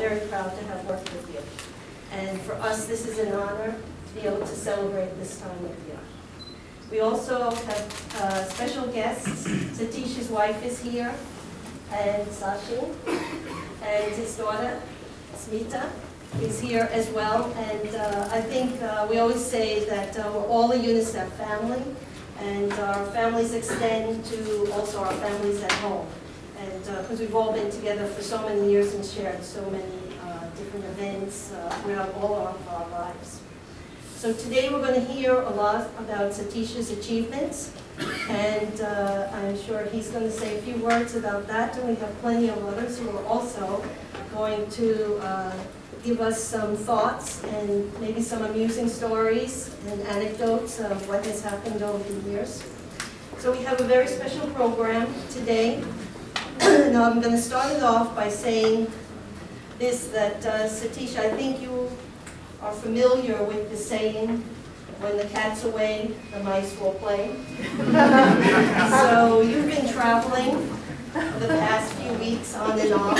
very proud to have worked with you. And for us, this is an honor to be able to celebrate this time with you. We also have special guests. Satish's wife is here, and Satish, and his daughter, Smita, is here as well. And I think we always say that we're all a UNICEF family, and our families extend to also our families at home. And because we've all been together for so many years and shared so many different events throughout all of our lives. So today we're going to hear a lot about Satish's achievements, and I'm sure he's going to say a few words about that, and we have plenty of others who are also going to give us some thoughts and maybe some amusing stories and anecdotes of what has happened over the years. So we have a very special program today. Now I'm going to start it off by saying this, that Satish, I think you are familiar with the saying, when the cat's away, the mice will play. So you've been traveling the past few weeks on and off,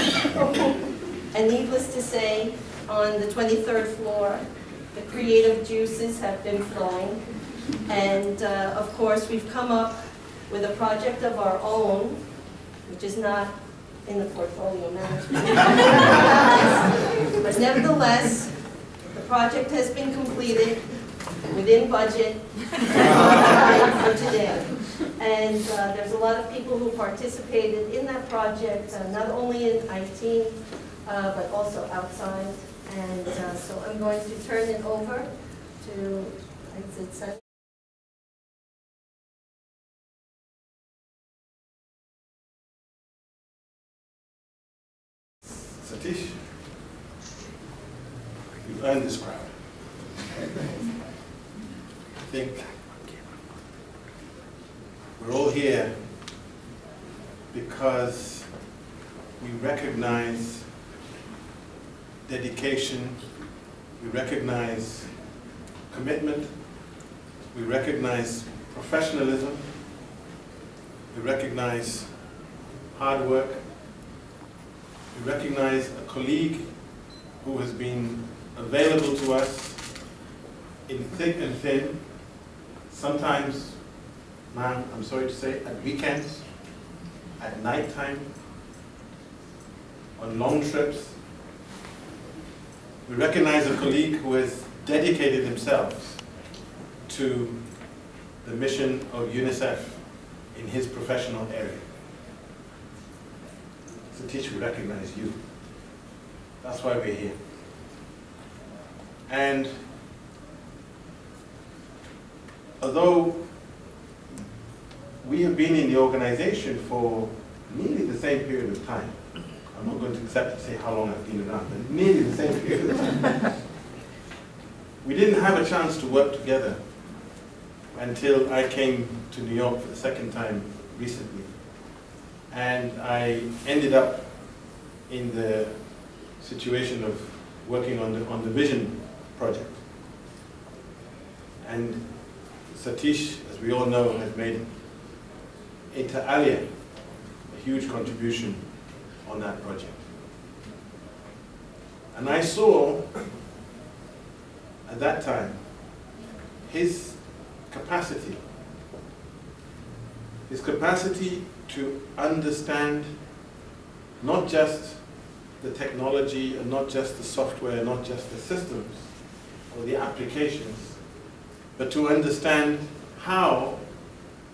and needless to say, on the 23rd floor, the creative juices have been flowing, and of course we've come up with a project of our own, which is not in the portfolio management. But nevertheless, the project has been completed within budget for today. And there's a lot of people who participated in that project, not only in IT, but also outside. And so I'm going to turn it over to, is it Satish? Satish, you've earned this crowd. I think we're all here because we recognize dedication, we recognize commitment, we recognize professionalism, we recognize hard work. We recognize a colleague who has been available to us in thick and thin, sometimes, ma'am, I'm sorry to say, at weekends, at nighttime, on long trips. We recognize a colleague who has dedicated himself to the mission of UNICEF in his professional area. Satish, we recognize you. That's why we're here. And although we have been in the organization for nearly the same period of time, I'm not going to accept to say how long I've been around, but nearly the same period of time, we didn't have a chance to work together until I came to New York for the second time recently. And I ended up in the situation of working on the Vision project. And Satish, as we all know, has made inter alia a huge contribution on that project. And I saw at that time his capacity to understand not just the technology and not just the software, not just the systems or the applications, but to understand how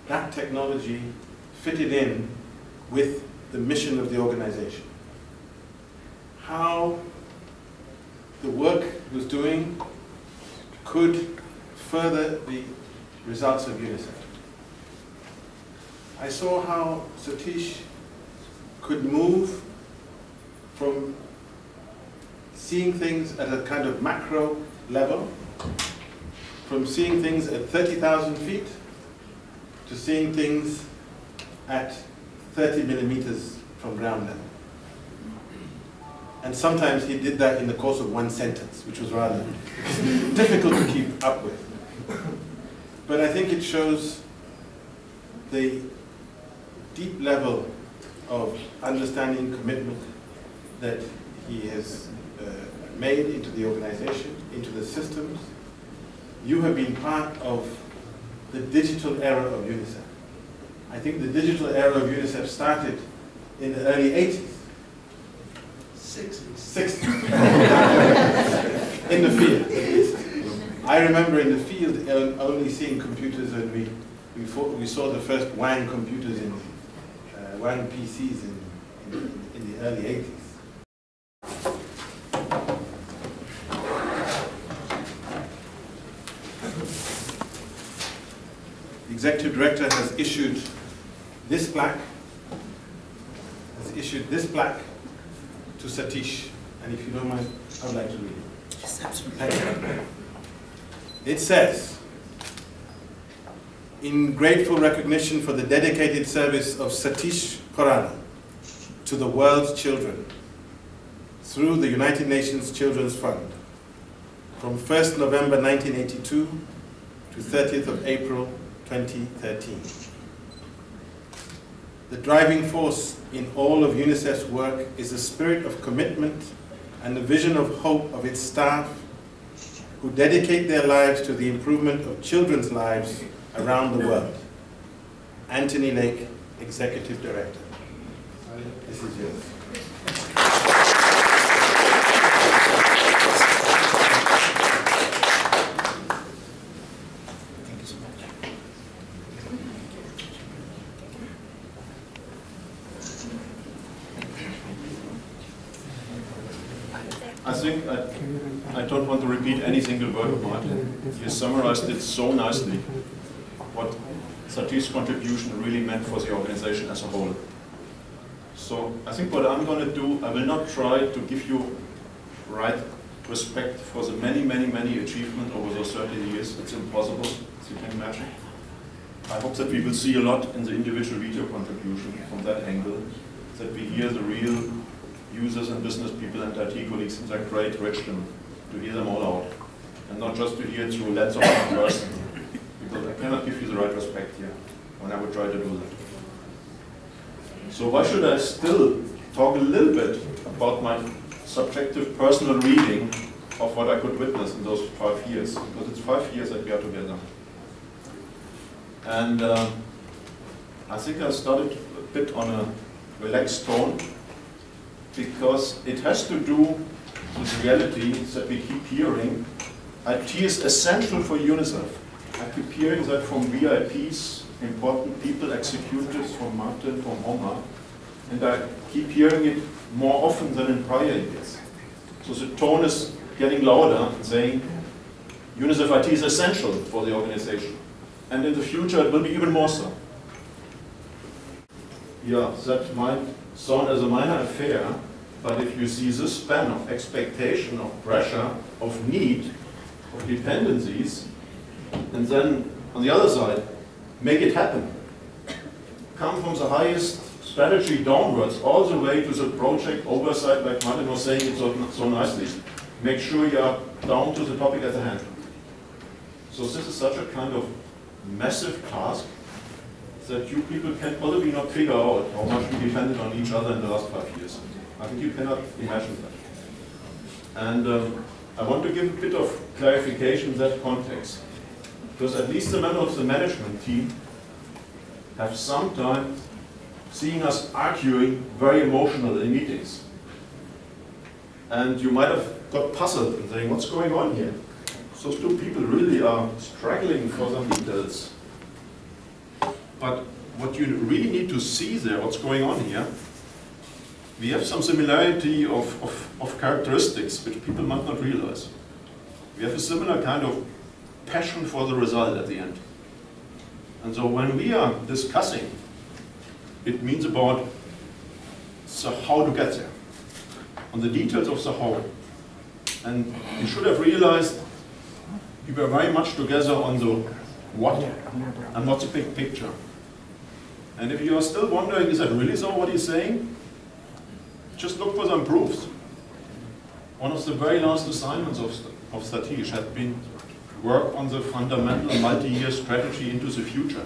that technology fitted in with the mission of the organization. How the work he was doing could further the results of UNICEF. I saw how Satish could move from seeing things at a kind of macro level, from seeing things at 30,000 feet to seeing things at 30 millimeters from ground level. And sometimes he did that in the course of one sentence, which was rather difficult to keep up with. But I think it shows the deep level of understanding, commitment that he has made into the organization, into the systems. You have been part of the digital era of UNICEF. I think the digital era of UNICEF started in the early 80s. 60s. In the field. I remember in the field only seeing computers, and we saw the first WAN computers WAN PCs in the early 80s. The executive director has issued this plaque, to Satish, and if you don't mind, I would like to read it. Yes, absolutely. Thank you. It says, in grateful recognition for the dedicated service of Satish Khurana to the world's children through the United Nations Children's Fund from 1st November 1982 to 30th of April 2013. The driving force in all of UNICEF's work is the spirit of commitment and the vision of hope of its staff who dedicate their lives to the improvement of children's lives around the world. Anthony Lake, Executive Director. This is yours. Thank you so much. I think I don't want to repeat any single word of Martin. You summarized it so nicely, what Satish's contribution really meant for the organization as a whole. So I think what I'm going to do, I will not try to give you right respect for the many, many, many achievements over those 30 years. It's impossible, as you can imagine. I hope that we will see a lot in the individual video contribution from that angle, that we hear the real users and business people and IT colleagues in that great wisdom, to hear them all out, and not just to hear through lens of one person, because I cannot give you the right respect here when I would try to do that. So why should I still talk a little bit about my subjective personal reading of what I could witness in those 5 years, because it's 5 years that we are together. And I think I started a bit on a relaxed tone, because it has to do with the reality that we keep hearing. IT is essential for UNICEF. I keep hearing that from VIPs, important people, executives, from Martin, from Omar, and I keep hearing it more often than in prior years. So the tone is getting louder and saying UNICEF IT is essential for the organization, and in the future it will be even more so. Yeah, that might sound as a minor affair, but if you see this span of expectation, of pressure, of need, of dependencies, and then on the other side, make it happen. Come from the highest strategy downwards, all the way to the project oversight, like Martin was saying it so nicely. Make sure you are down to the topic at hand. So this is such a kind of massive task that you people can probably not figure out how much we depended on each other in the last 5 years. I think you cannot imagine that. And I want to give a bit of clarification in that context, because at least the members of the management team have sometimes seen us arguing very emotional in meetings. And you might have got puzzled and saying, what's going on here? Those two people really are struggling for some details. But what you really need to see there, what's going on here, we have some similarity of characteristics which people might not realize. We have a similar kind of passion for the result at the end. And so when we are discussing, it means about how to get there, on the details of the how. And you should have realized we were very much together on the what and not the big picture. And if you are still wondering, is that really so what he's saying? Just look for some proofs. One of the very last assignments of Satish had been work on the fundamental multi-year strategy into the future.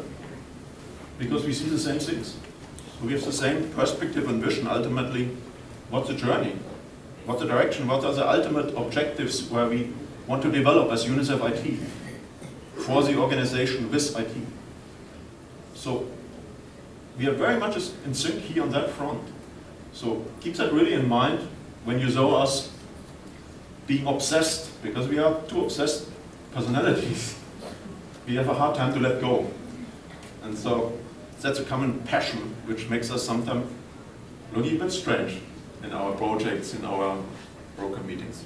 Because we see the same things. So we have the same perspective and vision, ultimately, what's the journey? What's the direction? What are the ultimate objectives where we want to develop as UNICEF IT for the organization with IT? So we are very much in sync here on that front. So keep that really in mind when you saw us being obsessed, because we are two obsessed personalities. We have a hard time to let go. And so that's a common passion which makes us sometimes looking a bit strange in our projects, in our broker meetings.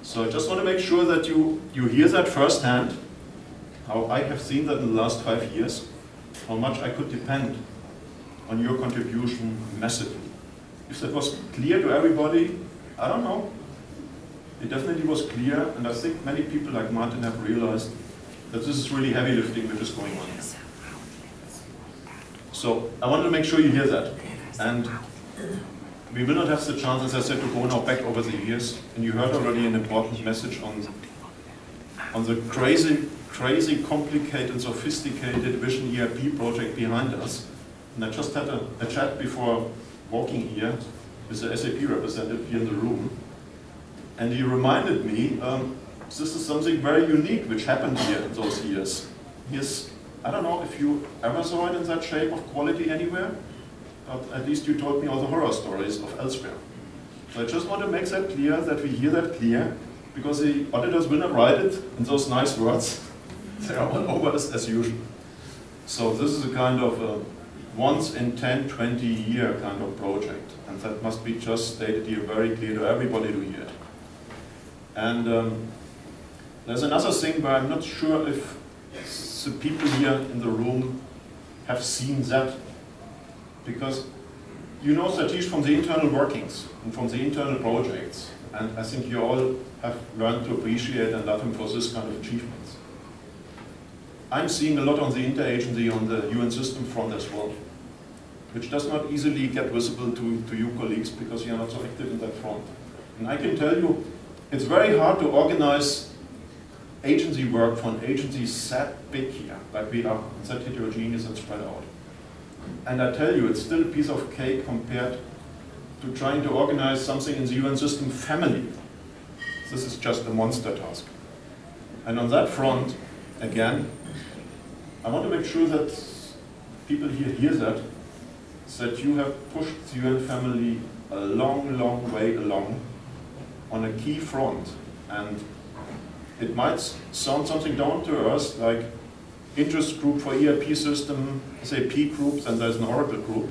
So I just want to make sure that you hear that firsthand, how I have seen that in the last 5 years, how much I could depend on your contribution massively. If that was clear to everybody, I don't know. It definitely was clear, and I think many people like Martin have realized that this is really heavy lifting which is going on. So I wanted to make sure you hear that. And we will not have the chance, as I said, to go now back over the years. And you heard already an important message on the crazy, complicated, sophisticated Vision ERP project behind us. And I just had a chat before walking here with the SAP representative here in the room. And he reminded me, this is something very unique which happened here in those years. I don't know if you ever saw it in that shape of quality anywhere, but at least you told me all the horror stories of elsewhere. So I just want to make that clear, that we hear that clear, because the auditors will not write it in those nice words. They are all over as usual. So this is a kind of a once in 10, 20 year kind of project. And that must be just stated here very clear to everybody to hear it. And there's another thing where I'm not sure if the people here in the room have seen that. Because you know Satish from the internal workings and from the internal projects. And I think you all have learned to appreciate and love him for this kind of achievements. I'm seeing a lot on the interagency on the UN system front as well, which does not easily get visible to you colleagues because you are not so active in that front. And I can tell you, it's very hard to organize agency work for an agency that big here, like we are, that heterogeneous and spread out. And I tell you, it's still a piece of cake compared to trying to organize something in the UN system family. This is just a monster task. And on that front, again, I want to make sure that people here hear that you have pushed the UN family a long, long way along on a key front. And it might sound something down to earth, like interest group for ERP system, SAP groups, and there's an Oracle group.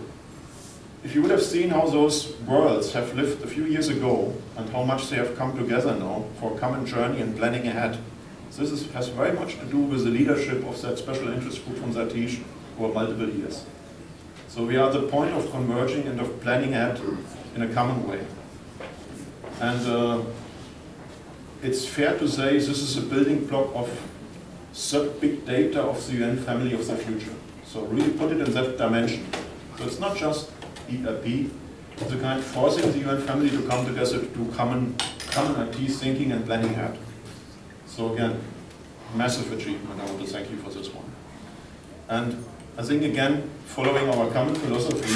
If you would have seen how those worlds have lived a few years ago and how much they have come together now for a common journey and planning ahead, this has very much to do with the leadership of that special interest group from Satish over multiple years. So we are at the point of converging and of planning ahead in a common way. And it's fair to say this is a building block of big data of the UN family of the future. So really put it in that dimension. So it's not just ERP, it's a kind of forcing the UN family to come together to do common IT thinking and planning ahead. So again, massive achievement. I want to thank you for this one. And I think again, following our common philosophy,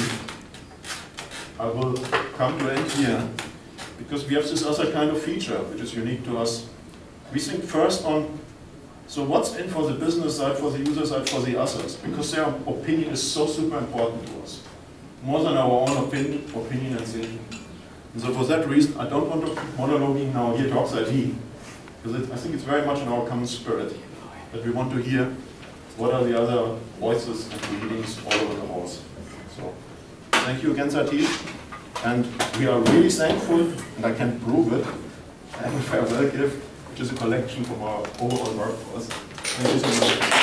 I will come to end here because we have this other kind of feature which is unique to us. We think first on, so what's in for the business side, for the user side, for the others, because their opinion is so super important to us. More than our own opinion and thinking. And so for that reason, I don't want to keep monologuing now here talks IT, because I think it's very much in our common spirit that we want to hear what are the other voices and readings all over the halls. So thank you again, Satish. And we are really thankful, and I can prove it, I have a farewell gift, which is a collection from our overall workforce. Thank you so much.